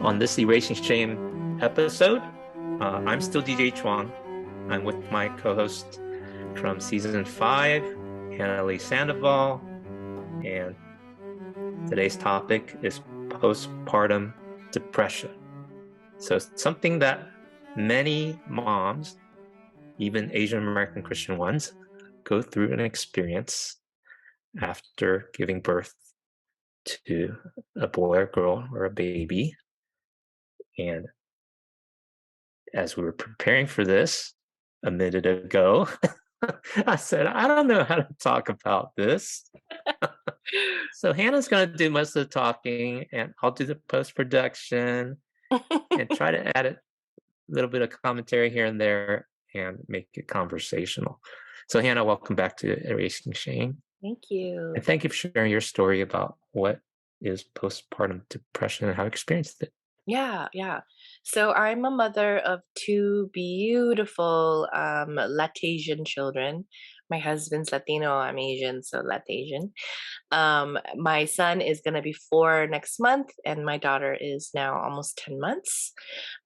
On this Erasing Shame episode, I'm still DJ Chuang. I'm with my co-host from season 5, Lee Sandoval, and today's topic is postpartum depression. So it's something that many moms, even Asian American Christian ones, go through and experience after giving birth to a boy or girl or a baby. And as we were preparing for this a minute ago, I said, I don't know how to talk about this. So Hannah's going to do most of the talking, and I'll do the post-production and try to add a little bit of commentary here and there and make it conversational. So Hannah, welcome back to Erasing Shame. Thank you. And thank you for sharing your story about what is postpartum depression and how you experienced it. Yeah. So I'm a mother of two beautiful Latasian children. My husband's Latino, I'm Asian, so Latasian. My son is going to be 4 next month, and my daughter is now almost 10 months.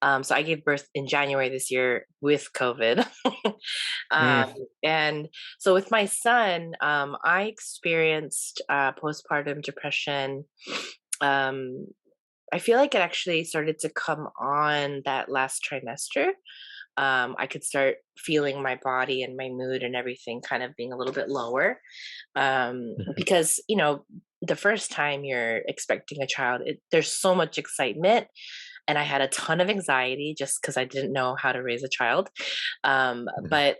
So I gave birth in January this year with COVID. um, Mm. and so with my son, I experienced postpartum depression. Um, I feel like it actually started to come on that last trimester. I could start feeling my body and my mood and everything kind of being a little bit lower. Mhm. Because, the first time you're expecting a child, there's so much excitement. And I had a ton of anxiety just because I didn't know how to raise a child. Mhm. But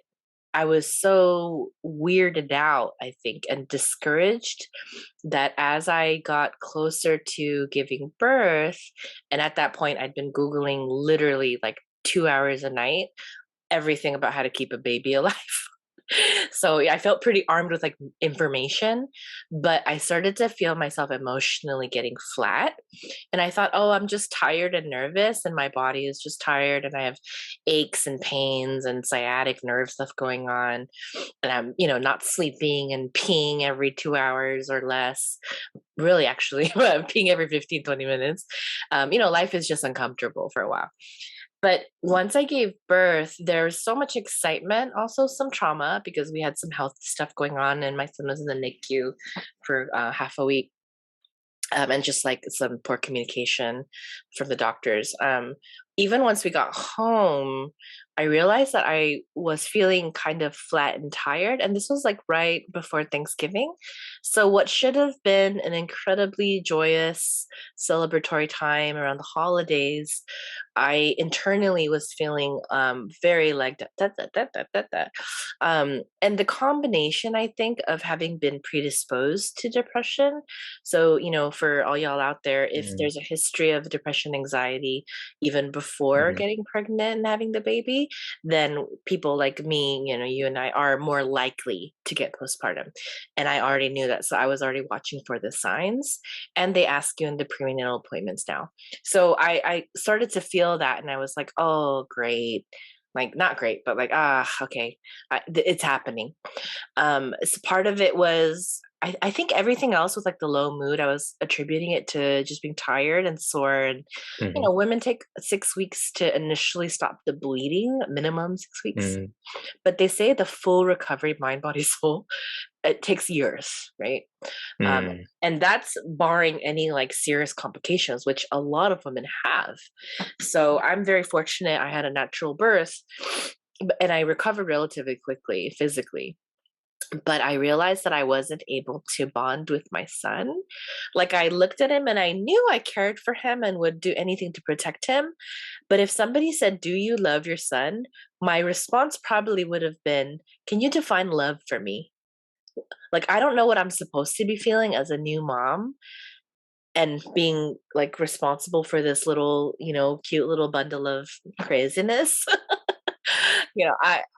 I was so weirded out, I think, and discouraged that as I got closer to giving birth, and at that point, I'd been Googling literally like 2 hours a night, everything about how to keep a baby alive. So yeah, I felt pretty armed with like information, but I started to feel myself emotionally getting flat. And I thought, oh, I'm just tired and nervous, and my body is just tired, and I have aches and pains and sciatic nerve stuff going on. And I'm, not sleeping and peeing every 2 hours or less. Really, actually, peeing every 15, 20 minutes. Life is just uncomfortable for a while. But once I gave birth, there was so much excitement, also some trauma because we had some health stuff going on, and my son was in the NICU for half a week. And just like some poor communication from the doctors. Even once we got home, I realized that I was feeling kind of flat and tired. And this was like right before Thanksgiving. So, what should have been an incredibly joyous celebratory time around the holidays, I internally was feeling very like that. And the combination, I think, of having been predisposed to depression. So, for all y'all out there, if Mm. there's a history of depression, anxiety, even before Mhm. getting pregnant and having the baby, then people like me, you and I are more likely to get postpartum. And I already knew that. So I was already watching for the signs. And they ask you in the prenatal appointments now. So I started to feel that, and I was like, oh, great. Like, not great, but like, okay, it's happening. So part of it was, I think everything else was like the low mood. I was attributing it to just being tired and sore. And, Mhm. women take 6 weeks to initially stop the bleeding, minimum 6 weeks. Mm. But they say the full recovery, mind, body, soul, it takes years, right? Um, Mm. and that's barring any like serious complications, which a lot of women have. So I'm very fortunate. I had a natural birth, and I recovered relatively quickly physically. But I realized that I wasn't able to bond with my son. Like, I looked at him and I knew I cared for him and would do anything to protect him. But if somebody said, "Do you love your son?" my response probably would have been, "Can you define love for me?" Like, I don't know what I'm supposed to be feeling as a new mom and being like responsible for this little, cute little bundle of craziness.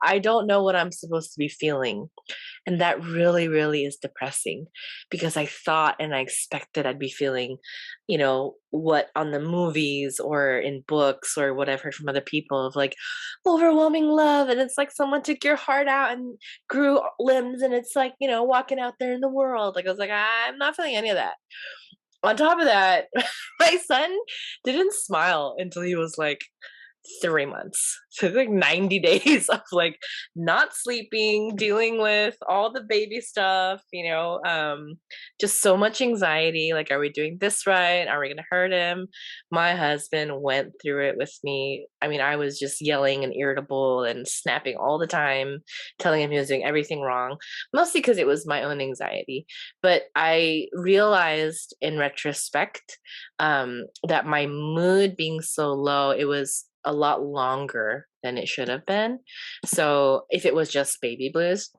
I don't know what I'm supposed to be feeling. And that really, really is depressing because I thought and I expected I'd be feeling, what on the movies or in books or what I've heard from other people of like overwhelming love. And it's like someone took your heart out and grew limbs, and it's like, walking out there in the world. Like, I was like, I'm not feeling any of that. On top of that, my son didn't smile until he was like 3 months. So it's like 90 days of like not sleeping, dealing with all the baby stuff, just so much anxiety. Like, are we doing this right? Are we going to hurt him? My husband went through it with me. I mean, I was just yelling and irritable and snapping all the time, telling him he was doing everything wrong, mostly because it was my own anxiety. But I realized in retrospect that my mood being so low, it was a lot longer than it should have been. So if it was just baby blues,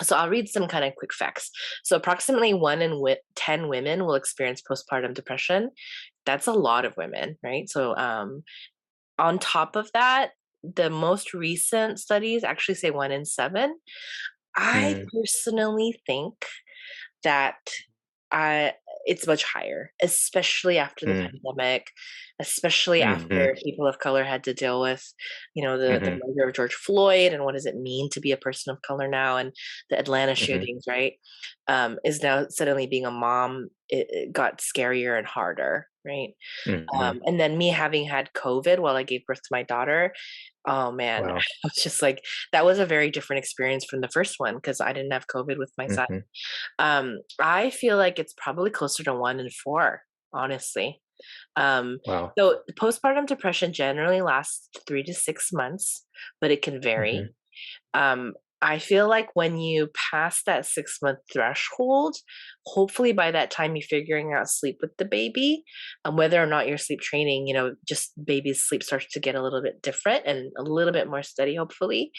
so I'll read some kind of quick facts. So approximately 10 women will experience postpartum depression. That's a lot of women, right? So on top of that, the most recent studies actually say 1 in 7. I Mm, personally think that I it's much higher, especially after the mm, pandemic, especially mhm, after people of color had to deal with, the mhm, murder of George Floyd and what does it mean to be a person of color now, and the Atlanta mhm, shootings, right? Is now suddenly being a mom, it got scarier and harder, right? mhm. And then me having had COVID while I gave birth to my daughter, oh man, I Wow. was just like, that was a very different experience from the first one because I didn't have COVID with my son. Mhm. I feel like it's probably closer to 1 in 4, honestly. Um, Wow. so postpartum depression generally lasts 3 to 6 months, but it can vary. Mhm, Um, I feel like when you pass that 6 month threshold, hopefully by that time you're figuring out sleep with the baby, whether or not you're sleep training, just baby's sleep starts to get a little bit different and a little bit more steady, hopefully,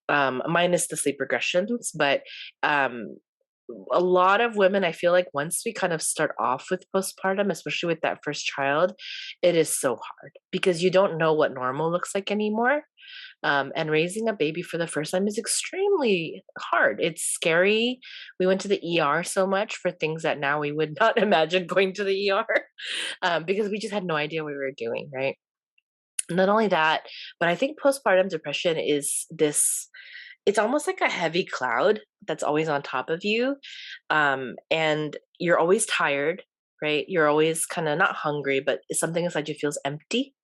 minus the sleep regressions. But um, a lot of women, I feel like once we kind of start off with postpartum, especially with that first child, it is so hard because you don't know what normal looks like anymore. And raising a baby for the first time is extremely hard. It's scary. We went to the ER so much for things that now we would not imagine going to the ER because we just had no idea what we were doing, right? Not only that, but I think postpartum depression is this, it's almost like a heavy cloud that's always on top of you. And you're always tired, right? You're always kind of not hungry, but something inside you feels empty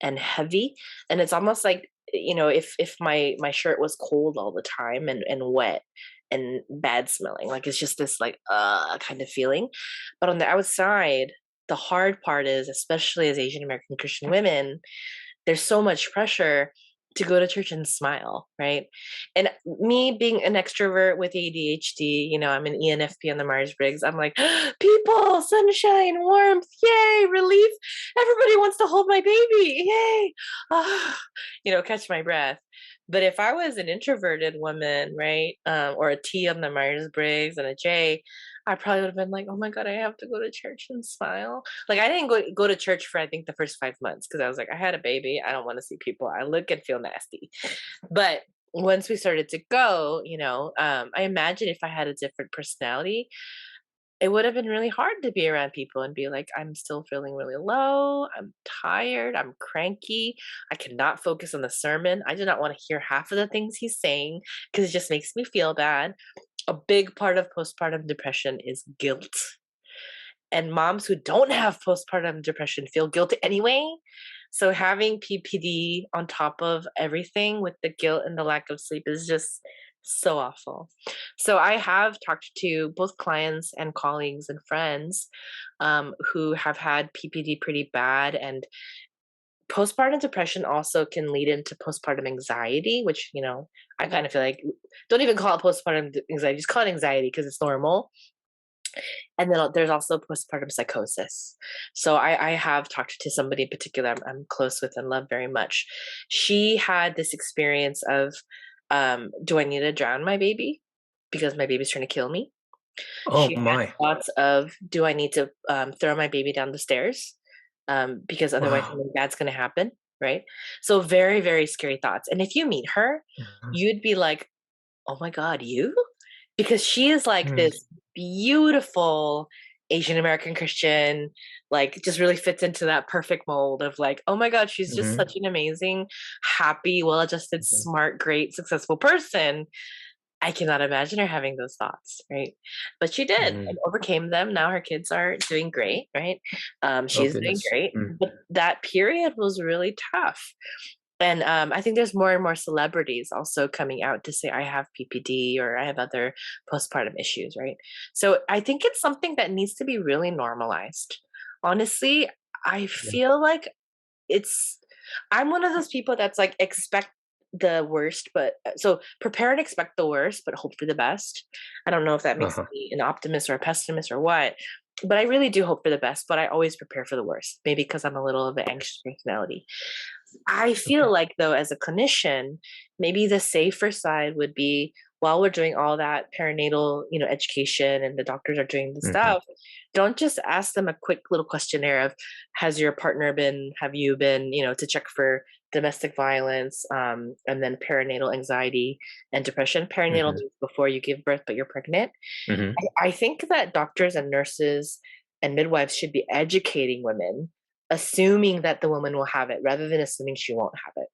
and heavy. And it's almost like, if my shirt was cold all the time and wet and bad smelling, like it's just this like kind of feeling. But on the outside, the hard part is, especially as Asian American Christian women, there's so much pressure to go to church and smile, right? And me being an extrovert with ADHD, I'm an ENFP on the Myers-Briggs. I'm like, people, sunshine, warmth, yay, relief. Everybody wants to hold my baby, yay. Ah, catch my breath. But if I was an introverted woman, right, or a T on the Myers-Briggs and a J, I probably would have been like, oh my God, I have to go to church and smile. Like, I didn't go to church for, I think, the first 5 months because I was like, I had a baby. I don't want to see people. I look and feel nasty. But once we started to go, I imagine if I had a different personality, it would have been really hard to be around people and be like, I'm still feeling really low. I'm tired. I'm cranky. I cannot focus on the sermon. I do not want to hear half of the things he's saying because it just makes me feel bad. A big part of postpartum depression is guilt. And moms who don't have postpartum depression feel guilty anyway. So having PPD on top of everything with the guilt and the lack of sleep is just so awful. So I have talked to both clients and colleagues and friends who have had PPD pretty bad, and postpartum depression also can lead into postpartum anxiety, which I kind of feel like, don't even call it postpartum anxiety, just call it anxiety because it's normal. And then there's also postpartum psychosis. So I have talked to somebody in particular I'm close with and love very much. She had this experience of, do I need to drown my baby because my baby's trying to kill me? Oh She had my. thoughts of, do I need to throw my baby down the stairs because otherwise Wow. something bad's going to happen? Right. So very, very scary thoughts. And if you meet her, Mhm, you'd be like, oh my God, you? Because she is like mm, this beautiful Asian American Christian, like just really fits into that perfect mold of like, oh my God, she's just mhm, such an amazing, happy, well adjusted, mhm, smart, great, successful person. I cannot imagine her having those thoughts, right? But she did and Mm. overcame them. Now her kids are doing great, right? Oh She's doing goodness. great, Mm. but that period was really tough. And I think there's more and more celebrities also coming out to say, I have PPD or I have other postpartum issues, right? So I think it's something that needs to be really normalized. Honestly, I Yeah. feel like it's I'm one of those people that's like expect the worst, but so prepare and expect the worst, but hope for the best. I don't know if that makes Uh-huh. me an optimist or a pessimist or what, but I really do hope for the best, but I always prepare for the worst, maybe because I'm a little of an anxious personality. I Okay. feel like though, as a clinician, maybe the safer side would be while we're doing all that perinatal, education and the doctors are doing the Hmm. stuff, don't just ask them a quick little questionnaire of have you been, to check for domestic violence, and then perinatal anxiety and depression. Perinatal Hmm. means before you give birth, but you're pregnant. Hmm. I think that doctors and nurses and midwives should be educating women, assuming that the woman will have it rather than assuming she won't have it.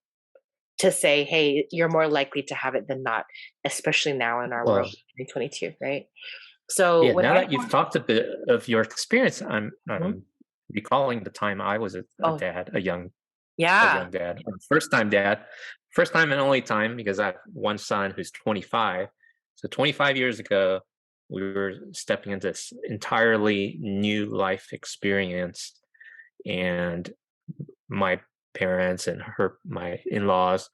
To say, hey, you're more likely to have it than not, especially now in our world, Well, 2022, right? So yeah, when now I that you've talked a bit of your experience, I'm Mhm. recalling the time I was a Oh, dad, a yeah. young dad, first time dad, first time and only time because I have one son who's 25. So 25 years ago, we were stepping into this entirely new life experience, and my parents and my in-laws,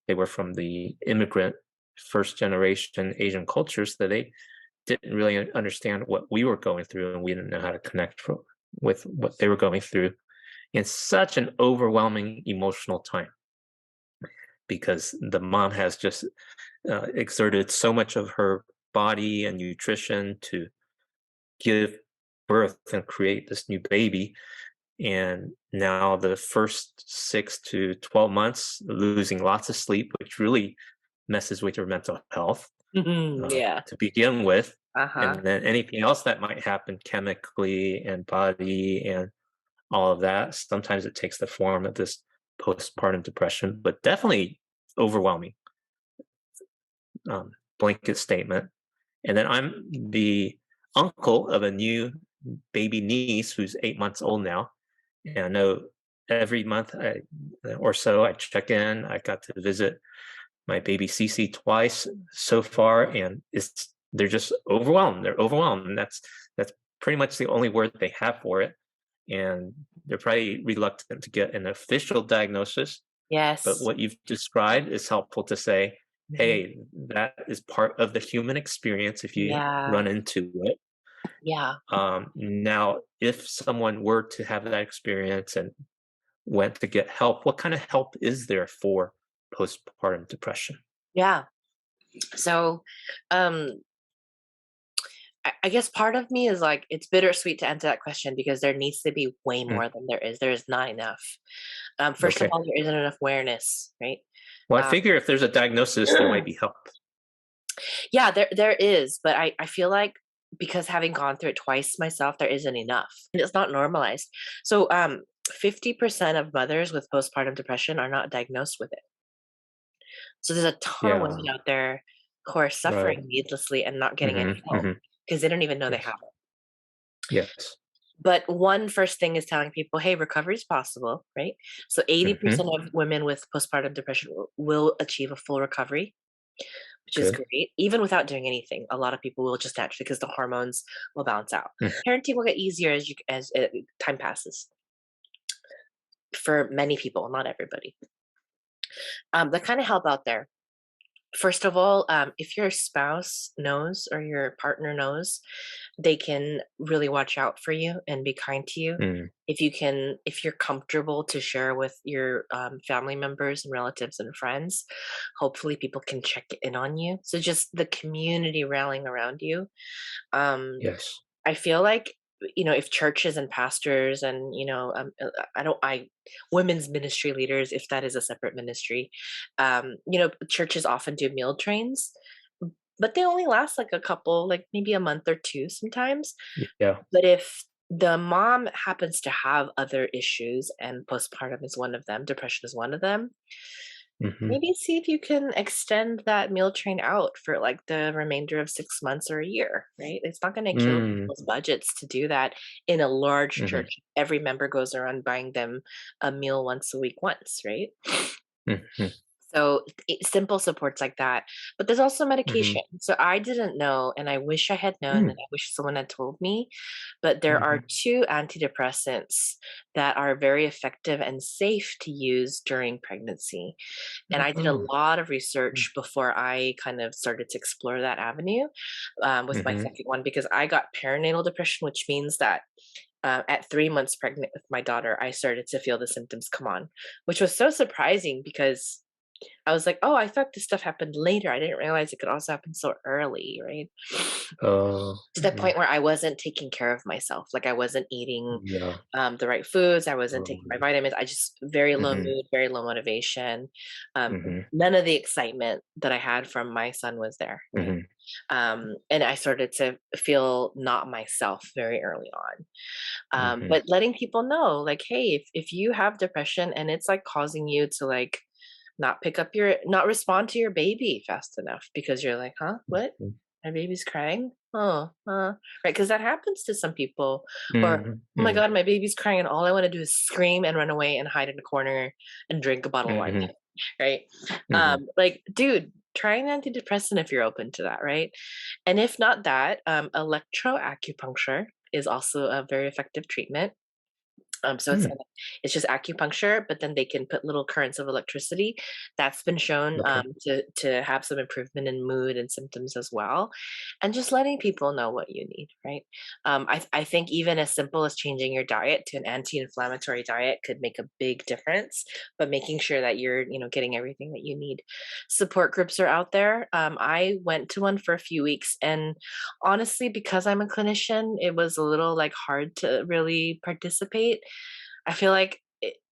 they were from the immigrant first generation Asian cultures, that they didn't really understand what we were going through, and we didn't know how to connect with what they were going through in such an overwhelming emotional time, because the mom has just exerted so much of her body and nutrition to give birth and create this new baby. And now the first 6 to 12 months, losing lots of sleep, which really messes with your mental health Yeah. to begin with. Uh-huh. And then anything else that might happen chemically and body and all of that, sometimes it takes the form of this postpartum depression, but definitely overwhelming, blanket statement. And then I'm the uncle of a new baby niece who's 8 months old now. And I know every month or so I check in. I got to visit my baby Cece twice so far, and they're just overwhelmed. They're overwhelmed, and that's pretty much the only word they have for it. And they're probably reluctant to get an official diagnosis, but Yes. what you've described is helpful to say, Mhm. hey, that is part of the human experience if you Yeah. run into it. Yeah. Now, if someone were to have that experience and went to get help, what kind of help is there for postpartum depression? Yeah. So, um, I guess part of me is like, it's bittersweet to answer that question because there needs to be way Mm, more than there is. There is not enough. First of okay. all, there isn't enough awareness, right? Well, I Um, figure if there's a diagnosis, there might be help. yeah, there is, but I feel like because having gone through it twice myself, there isn't enough. And it's not normalized. So 50% of mothers with postpartum depression are not diagnosed with it. So there's a ton of women Yeah, out there who are right. suffering needlessly and not getting any Hmm. help Hmm. because they don't even know they Yes. have it. Yes. But one first thing is telling people, hey, recovery is possible, right? So 80% Hmm. of women with postpartum depression will achieve a full recovery, which is Good. great. Even without doing anything, a lot of people will just naturally because the hormones will balance out. Mm. Parenting will get easier as time passes for many people, not everybody. That kind of help out there. First of all, if your spouse knows or your partner knows, they can really watch out for you and be kind to you. Mm. If you're comfortable to share with your family members and relatives and friends, hopefully people can check in on you. So just the community rallying around you. Um, Yes. I feel like if churches and pastors and I don't I women's ministry leaders, if that is a separate ministry, churches often do meal trains, but they only last like a couple, like maybe a month or two sometimes. Yeah. But if the mom happens to have other issues and postpartum is one of them, depression is one of them, Mhm. maybe see if you can extend that meal train out for like the remainder of 6 months or a year, right? It's not going to kill Mm. people's budgets to do that in a large church. Mhm. Every member goes around buying them a meal once a week, once, right? Mhm. So simple supports like that. But there's also medication. Mhm. So I didn't know, and I wish I had known, and Mm. I wish someone had told me. But there are Mhm. two antidepressants that are very effective and safe to use during pregnancy. And I did a Oh. lot of Mm. research before I kind of started to explore that avenue with my Mhm. second one, because I got perinatal depression, which means that at 3 months pregnant with my daughter, I started to feel the symptoms come on, which was so surprising because I was like, "Oh, I thought this stuff happened later. I didn't realize it could also happen so early," right? Oh. To the Mhm. point where I wasn't taking care of myself. Like I wasn't eating Yeah. the right foods. I wasn't taking my Oh. vitamins. I just very low Mhm. mood, very low motivation. Um, Mhm. None of the excitement that I had from my son was there, right? Mhm. And I started to feel not myself very early on. Mhm. But letting people know, like, hey, if you have depression and it's like causing you to like not respond to your baby fast enough because you're like, huh, what? Mhm. My baby's crying? Oh, right. Because that happens to some people. Or, Mhm. oh my Mhm. God, my baby's crying and all I want to do is scream and run away and hide in a corner and drink a bottle of wine. Mhm. Right. Mhm. Like, dude, try an antidepressant if you're open to that. Right. And if not that, electroacupuncture is also a very effective treatment. So Mm. it's just acupuncture, but then they can put little currents of electricity. That's been shown Okay. to have some improvement in mood and symptoms as well, and just letting people know what you need, right? I think even as simple as changing your diet to an anti-inflammatory diet could make a big difference. But making sure that you're getting everything that you need. Support groups are out there. I went to one for a few weeks, and honestly, because I'm a clinician, it was a little like hard to really participate. I feel like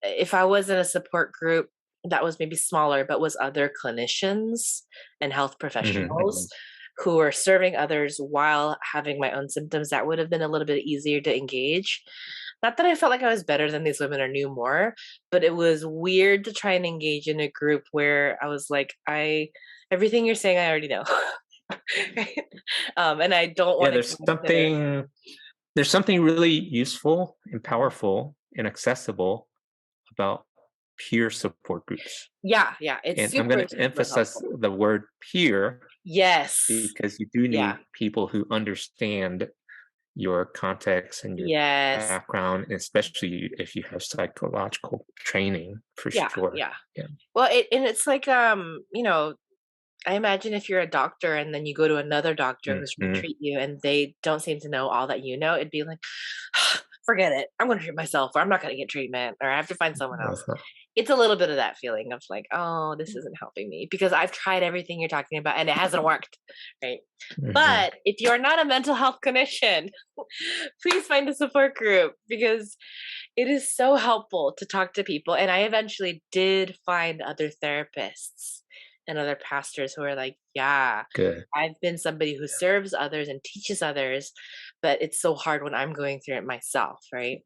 if I was in a support group that was maybe smaller, but was other clinicians and health Mhm. professionals Mhm. who are serving others while having my own symptoms, that would have been a little bit easier to engage. Not that I felt like I was better than these women or knew more, but it was weird to try and engage in a group where I was like, everything you're saying, I already know. Right? And I don't Yeah, want to go into. there's something really useful and powerful and accessible about peer support groups. Yeah, yeah, it's And I'm going super, to super emphasize helpful. the word peer Yes. because you do Yeah. need people who understand your context and your Yes. background, especially if you have psychological training for Yeah, sure. yeah. Yeah. Well, it's like, I imagine if you're a doctor and then you go to another doctor who's trying to Mhm. treat you and they don't seem to know all that you know, it'd be like, forget it. I'm gonna treat myself, or I'm not gonna get treatment, or I have to find someone else. Uh-huh. It's a little bit of that feeling of like, oh, this isn't helping me because I've tried everything you're talking about and it hasn't worked. Right. Mhm. But if you're not a mental health clinician, please find a support group because it is so helpful to talk to people. And I eventually did find other therapists and other pastors who are like, yeah, Good. I've been somebody who serves others and teaches others, but it's so hard when I'm going through it myself, right?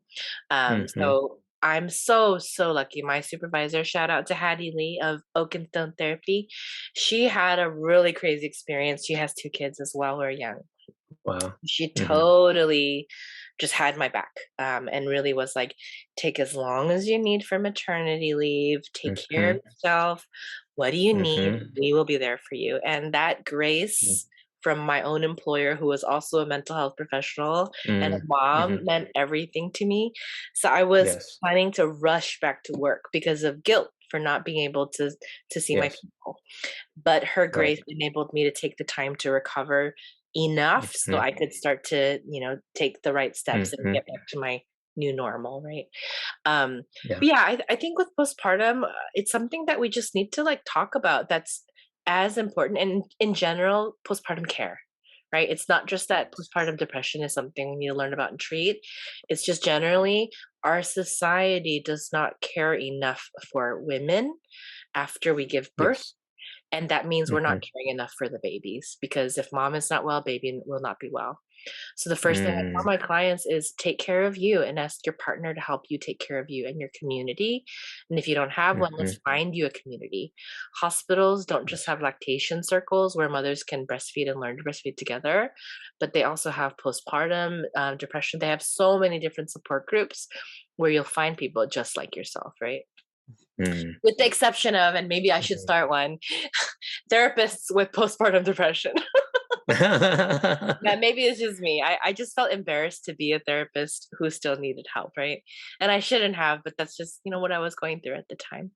Mhm. So I'm so, so lucky. My supervisor, shout out to Hattie Lee of Oak and Stone Therapy. She had a really crazy experience. She has two kids as well who are young. Wow. She Mhm. totally just had my back, and really was like, take as long as you need for maternity leave, take care of Mhm. yourself. What do you need? Mhm. We will be there for you. And that Mm. grace from my own employer, who was also a mental health professional and a Mm. mom, Mhm. meant everything to me. So I was Yes. planning to rush back to work because of guilt for not being able to see my Yes. people. But her Right. grace enabled me to take the time to recover enough so Mhm. I could start to, take the right steps and Mhm. get back to my new normal, right? Um, Yeah. but yeah, I think with postpartum, it's something that we just need to like talk about. That's as important, and in general, postpartum care, right? It's not just that Yes. postpartum depression is something we need to learn about and treat. It's just generally our society does not care enough for women after we give birth Yes. And that means we're not Mhm. caring enough for the babies, because if mom is not well, baby will not be well. So the first thing I tell Mm. my clients is take care of you and ask your partner to help you take care of you and your community. And if you don't have one, let's Mhm. find you a community. Hospitals don't just Yes. have lactation circles where mothers can breastfeed and learn to breastfeed together, but they also have postpartum depression. They have so many different support groups where you'll find people just like yourself, right? Mm. With the exception of, and maybe I should start one, therapists with postpartum depression. Yeah, maybe it's just me. I just felt embarrassed to be a therapist who still needed help, right? And I shouldn't have, but that's just, what I was going through at the time.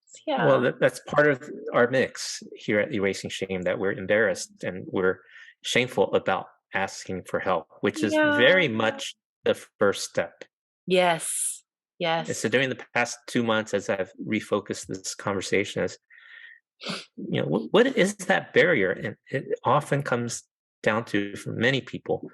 So, Well, yeah. that's part of our mix here at Erasing Shame, that we're embarrassed and we're shameful about asking for help, which is Yeah. very much the first step. Yes. And Yes. so during the past 2 months, as I've refocused this conversation, is what is that barrier? And it often comes down to, for many people,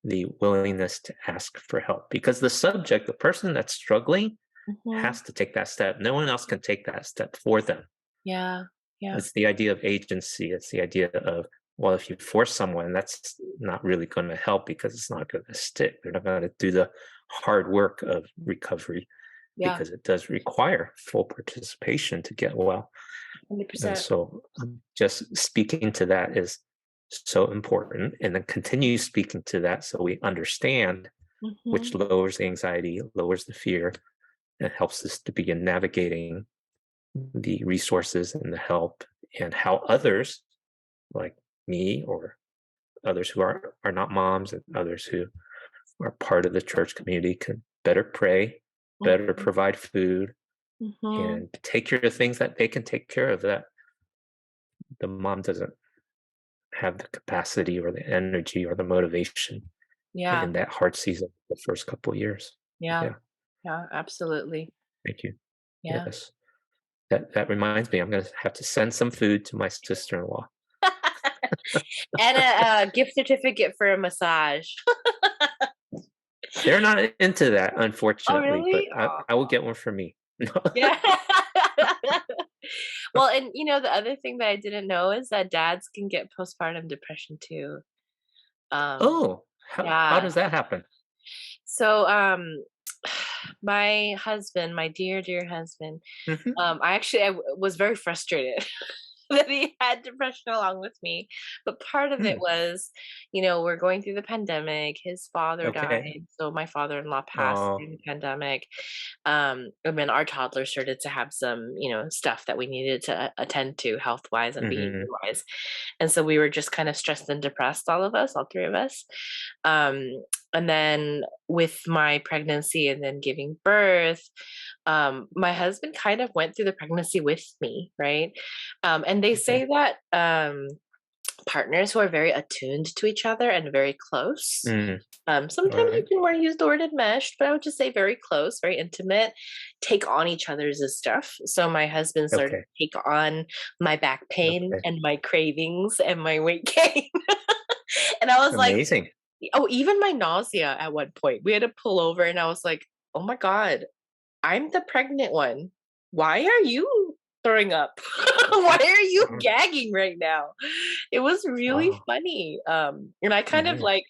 the willingness to ask for help, because the subject, the person that's struggling, Hmm. has to take that step. No one else can take that step for them. Yeah. Yeah. It's the idea of agency. It's the idea of, well, if you force someone, that's not really going to help because it's not going to stick. They're not going to do the hard work of recovery, Yeah. because it does require full participation to get well. And 100%. so just speaking to that is so important. And then continue speaking to that so we understand, Hmm. which lowers the anxiety, lowers the fear, and helps us to begin navigating the resources and the help, and how others like me, or others who are not moms, and others who are part of the church community, can better pray, better Hmm. provide food, Hmm. and take care of things that they can take care of, that the mom doesn't have the capacity or the energy or the motivation Yeah. in that hard season, the first couple of years. Yeah. Yeah, Yeah. Absolutely. thank you. Yeah. Yes. That reminds me, I'm gonna have to send some food to my sister-in-law. And a gift certificate for a massage. They're not into that, Oh, unfortunately, but really? I will get one for me. Yeah. Well, and the other thing that I didn't know is that dads can get postpartum depression too. Um, Oh, how yeah. does that happen? So, my husband, my dear, dear husband, Mhm. I was very frustrated that he had depression along with me. But part of it Mm, was, we're going through the pandemic. His father okay. died. So my father-in-law passed Oh, during the pandemic. And then our toddler started to have some, stuff that we needed to attend to health wise and behavior mhm, wise. And so we were just kind of stressed and depressed, all of us, all three of us. Um, and then with my pregnancy and then giving birth, my husband kind of went through the pregnancy with me, right? And they okay. say that partners who are very attuned to each other and very close. Mm, Sometimes you alright. can more use the word enmeshed, but I would just say very close, very intimate, take on each other's stuff. So my husband started Okay, to take on my back pain okay. and my cravings and my weight gain. And I was like, Amazing. oh, even my nausea at one point. We had to pull over and I was like, oh my God, I'm the pregnant one. Why are you throwing up? Why are you Mhm. gagging right now? It was really Wow. funny. And I kind of Mhm. like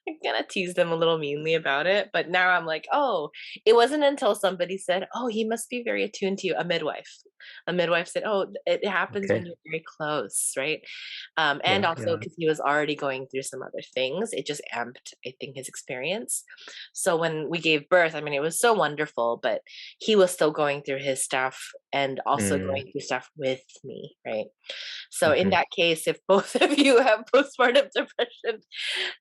I kind of teased them a little meanly about it, but now I'm like, oh, it wasn't until somebody said, oh, he must be very attuned to you. A midwife. A midwife said, oh, it happens when Okay. you're very close, right? And Yeah, also yeah. because he was already going through some other things, it just amped, I think, his experience. So when we gave birth, I mean, it was so wonderful, but he was still going through his stuff and also Mm, going through stuff with me, right? So in mhm. that case, if both of you have postpartum depression,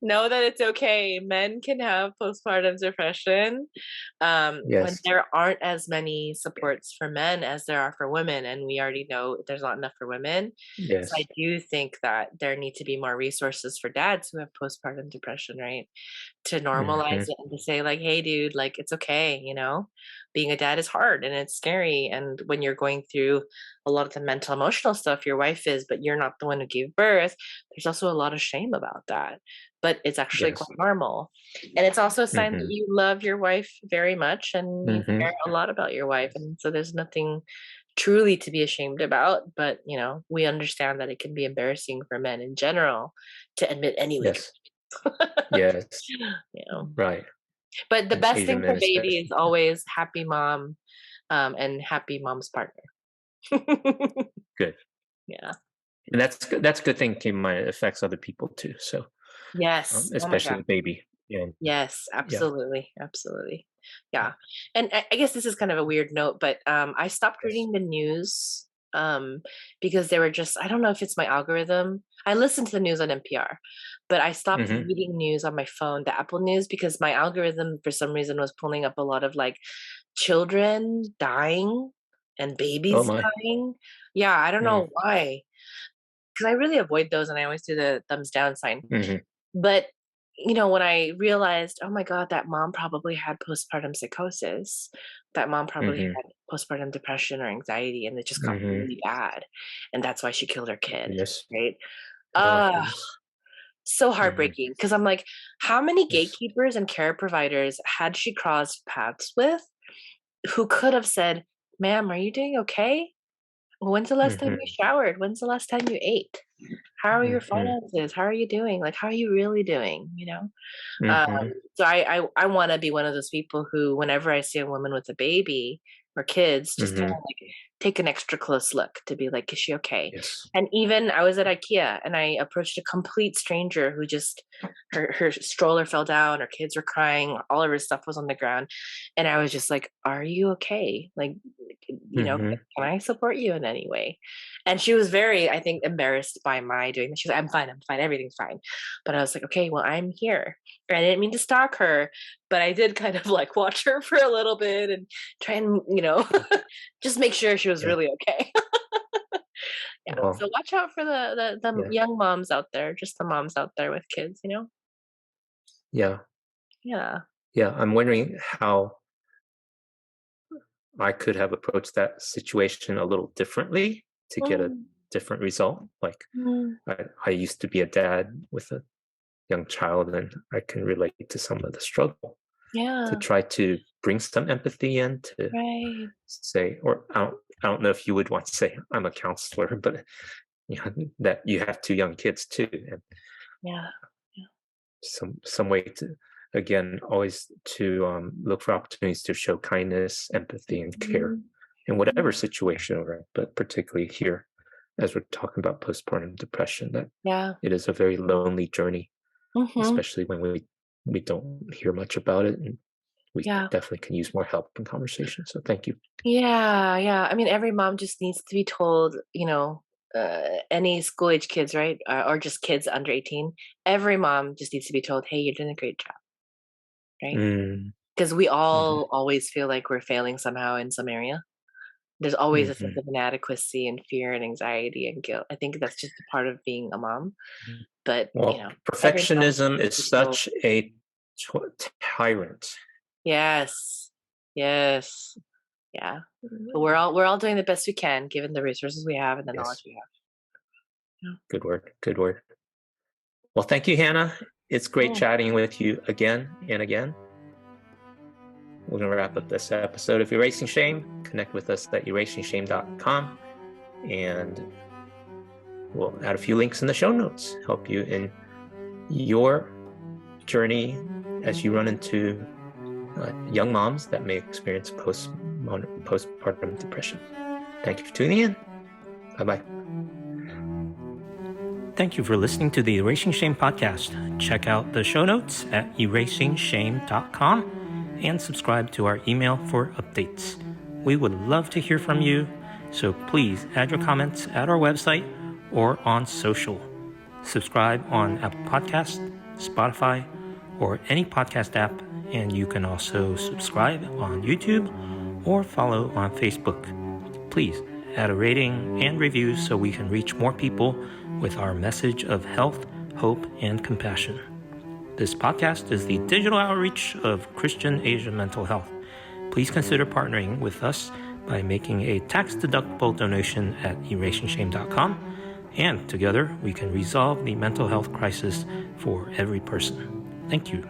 know that it's okay. Men can have postpartum depression. When Yes, there aren't as many supports for men as there are for women, and we already know there's not enough for women. So I yes. do think that there need to be more resources for dads who have postpartum depression, right? To normalize Mhm. it and to say like, "Hey, dude, like it's okay." Being a dad is hard and it's scary, and when you're going through a lot of the mental, emotional stuff, your wife is, but you're not the one who gave birth. There's also a lot of shame about that, but it's actually Yes. quite normal, and it's also a sign that Mhm. you love your wife very much and you care Mhm. a lot about your wife, and so there's nothing truly to be ashamed about, but we understand that it can be embarrassing for men in general to admit any Yes. weakness. Yes. you know. Right. But the And best Asian thing for men baby is especially. always happy mom, and happy mom's partner. Good. Yeah. And that's good. That's a good thing. Keep in mind, it affects other people too. So, Yes. Oh my especially god. the baby. Yeah. Yes, Yeah. absolutely, absolutely. Yeah, and I guess this is kind of a weird note, but I stopped Yes. reading the news because they were just I don't know if it's my algorithm. I listen to the news on NPR, but I stopped Mm-hmm. reading news on my phone, the Apple News, because my algorithm for some reason was pulling up a lot of like children dying and Oh babies my. dying. Yeah, I don't Mm. know why, because I really avoid those, and I always do the thumbs down sign. Mm-hmm. But, when I realized, oh my God, that mom probably had postpartum psychosis, that mom probably Mm-hmm. had postpartum depression or anxiety, and it just got Mm-hmm. really bad. And that's why she killed her Oh, kid, goodness. right? Oh Ah, goodness. so Mm-hmm. heartbreaking. Because I'm like, how many Yes. gatekeepers and care providers had she crossed paths with who could have said, ma'am, are you doing okay? When's the last time you Mm-hmm. showered? When's the last time you ate? How are your Mm-hmm. finances? How are you doing? Like, how are you really doing? Um, Mm-hmm. so I want to be one of those people who, whenever I see a woman with a baby or kids, just kind Mm-hmm. of like take an extra close look to be like, is she okay? Yes. And even I was at IKEA and I approached a complete stranger who just her stroller fell down, her kids were crying, all of her stuff was on the ground, and I was just like, "Are you okay? Like, Mm-hmm. can I support you in any way?" And she was very, I think, embarrassed by my doing this. She's like, I'm fine, everything's fine." But I was like, "Okay, well, I'm here." I didn't mean to stalk her, but I did kind of like watch her for a little bit and try and, just make sure she was Yeah. really okay. Yeah. Well, So watch out for the yeah. young moms out there, just the moms out there with kids. Yeah. Yeah. Yeah. I'm wondering how I could have approached that situation a little differently to get a Mm, different result. Like mm, I used to be a dad with a young child, and I can relate to some of the struggle to yeah. try to bring some empathy in to Right. say, or I don't know if you would want to say I'm a counselor, but that you have two young kids too, and Yeah. Yeah. some way to again always to look for opportunities to show kindness, empathy, and care Mhm. in whatever situation we're in, but particularly here as we're talking about postpartum depression, that Yeah. it is a very lonely journey, Mhm. especially when we don't hear much about it, and we Yeah. definitely can use more help and conversation. So thank you. Yeah. Yeah. I mean, every mom just needs to be told, any school age kids, right? Or just kids under 18. Every mom just needs to be told, hey, you're doing a great job, right? Mm, Because we mhm, all always feel like we're failing somehow in some area. There's always a sense mhm, of inadequacy and fear and anxiety and guilt. I think that's just a part of being a mom. mhm. But, Well, every mom just perfectionism needs is to be told, such a tyrant. yes, yes, yeah. But we're all doing the best we can given the resources we have and the knowledge Yes, we have. good word, good word. Well, thank you, Hannah. It's Yeah. great Mm. chatting with you again and again. We're going to wrap up this episode of Erasing Shame. Connect with us at erasingshame.com, and we'll add a few links in the show notes, help you in your journey as you run into young moms that may experience postpartum depression. Thank you for tuning in. Bye-bye. Thank you for listening to the Erasing Shame podcast. Check out the show notes at erasingshame.com and subscribe to our email for updates. We would love to hear from you, so please add your comments at our website or on social. Subscribe on Apple Podcasts, Spotify, or any podcast app, and you can also subscribe on YouTube or follow on Facebook. Please add a rating and review so we can reach more people with our message of health, hope, and compassion. This podcast is the digital outreach of Christian Asia Mental Health. Please consider partnering with us by making a tax-deductible donation at erasingshame.com, and together we can resolve the mental health crisis for every person. Thank you.